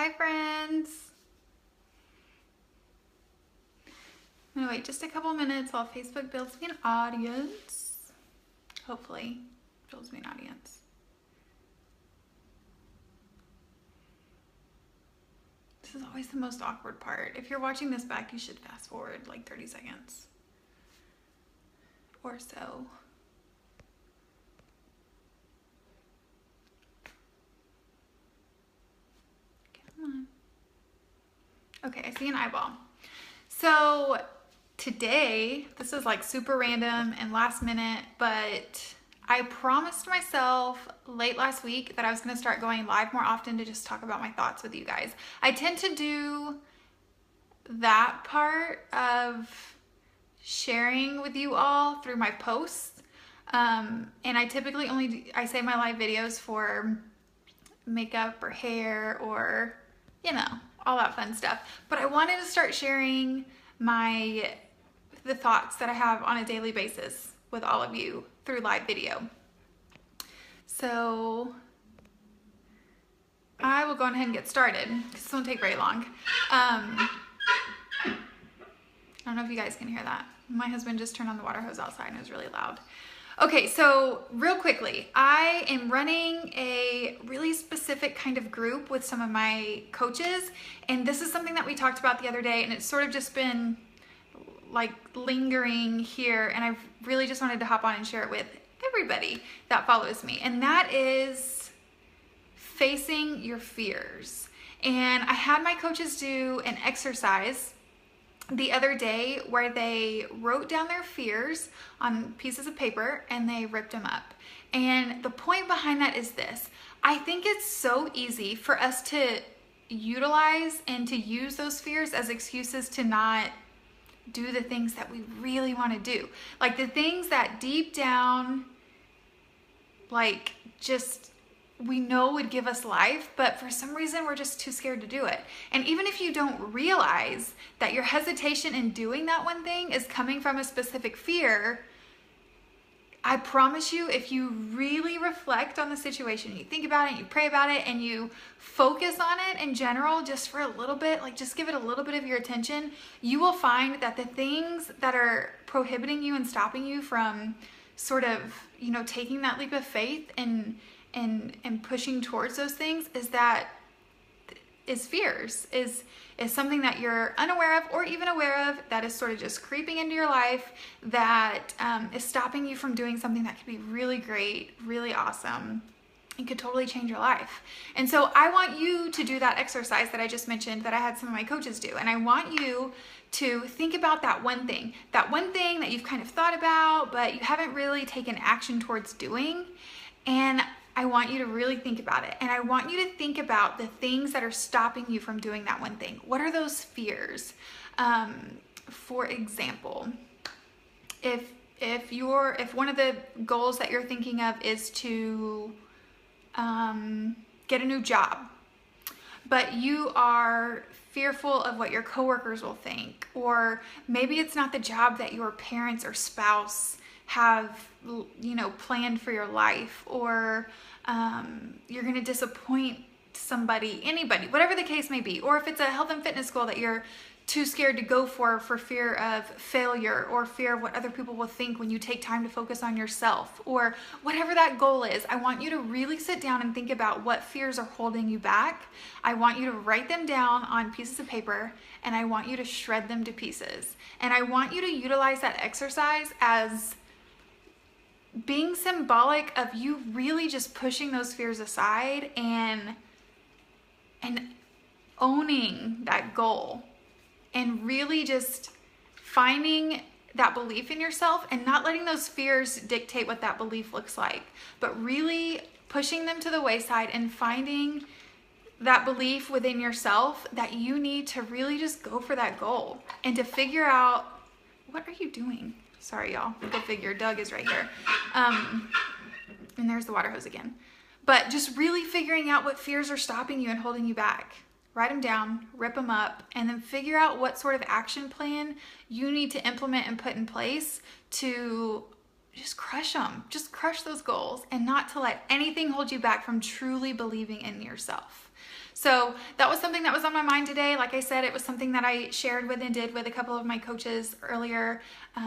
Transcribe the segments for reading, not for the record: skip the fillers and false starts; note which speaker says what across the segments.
Speaker 1: Hi, friends. I'm gonna wait just a couple minutes while Facebook builds me an audience. Hopefully, builds me an audience. This is always the most awkward part. If you're watching this back, you should fast forward like 30 seconds or so. Come on. Okay, I see an eyeball. So today, this is like super random and last minute, but I promised myself late last week that I was going to start going live more often to just talk about my thoughts with you guys. I tend to do that part of sharing with you all through my posts. And I typically I save my live videos for makeup or hair or, you know, all that fun stuff. But I wanted to start sharing the thoughts that I have on a daily basis with all of you through live video. So I will go ahead and get started. This won't take very long. I don't know if you guys can hear that. My husband just turned on the water hose outside and it was really loud. Okay, so real quickly, I am running a really specific kind of group with some of my coaches, and this is something that we talked about the other day, and it's sort of just been like lingering here, and I've really just wanted to hop on and share it with everybody that follows me, and that is facing your fears. And I had my coaches do an exercise the other day where they wrote down their fears on pieces of paper and they ripped them up. And the point behind that is this: I think it's so easy for us to utilize and to use those fears as excuses to not do the things that we really want to do. Like the things that deep down, like just we know would give us life, but for some reason we're just too scared to do it. And even if you don't realize that your hesitation in doing that one thing is coming from a specific fear, I promise you, if you really reflect on the situation, you think about it, you pray about it, and you focus on it in general just for a little bit, like just give it a little bit of your attention, you will find that the things that are prohibiting you and stopping you from sort of, you know, taking that leap of faith and pushing towards those things is fears, is something that you're unaware of or even aware of that is sort of just creeping into your life that is stopping you from doing something that could be really great, really awesome, and could totally change your life. And so I want you to do that exercise that I just mentioned that I had some of my coaches do. And I want you to think about that one thing that you've kind of thought about, but you haven't really taken action towards doing. And I want you to really think about it. And I want you to think about the things that are stopping you from doing that one thing. What are those fears? For example, if one of the goals that you're thinking of is to get a new job, but you are fearful of what your coworkers will think, or maybe it's not the job that your parents or spouse have, you know, planned for your life, or you're going to disappoint somebody, anybody, whatever the case may be. Or if it's a health and fitness goal that you're too scared to go for fear of failure or fear of what other people will think when you take time to focus on yourself, or whatever that goal is, I want you to really sit down and think about what fears are holding you back. I want you to write them down on pieces of paper, and I want you to shred them to pieces. And I want you to utilize that exercise as being symbolic of you really just pushing those fears aside and owning that goal, and really just finding that belief in yourself and not letting those fears dictate what that belief looks like, but really pushing them to the wayside and finding that belief within yourself that you need to really just go for that goal and to figure out, what are you doing? Sorry, y'all. Go figure. Doug is right here. And there's the water hose again. But just really figuring out what fears are stopping you and holding you back. Write them down, rip them up, and then figure out what sort of action plan you need to implement and put in place to just crush them. Just crush those goals, and not to let anything hold you back from truly believing in yourself. So that was something that was on my mind today. Like I said, it was something that I shared with and did with a couple of my coaches earlier,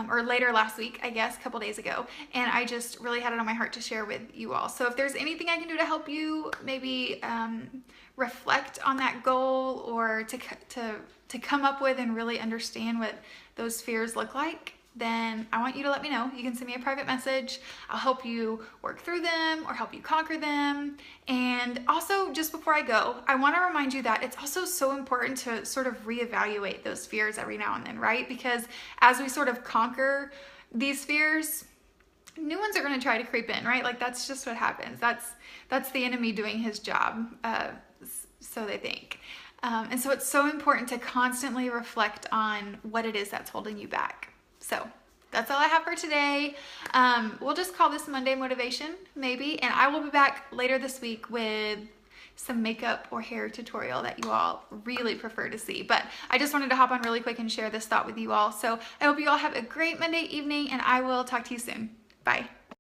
Speaker 1: or later last week, I guess, a couple days ago. And I just really had it on my heart to share with you all. So if there's anything I can do to help you maybe reflect on that goal, or to come up with and really understand what those fears look like, then I want you to let me know. You can send me a private message. I'll help you work through them or help you conquer them. And also, just before I go, I want to remind you that it's also so important to sort of reevaluate those fears every now and then, right? Because as we sort of conquer these fears, new ones are going to try to creep in, right? Like that's just what happens. That's the enemy doing his job, so they think. And so it's so important to constantly reflect on what it is that's holding you back. So that's all I have for today. We'll just call this Monday Motivation, maybe. And I will be back later this week with some makeup or hair tutorial that you all really prefer to see. But I just wanted to hop on really quick and share this thought with you all. So I hope you all have a great Monday evening, and I will talk to you soon. Bye.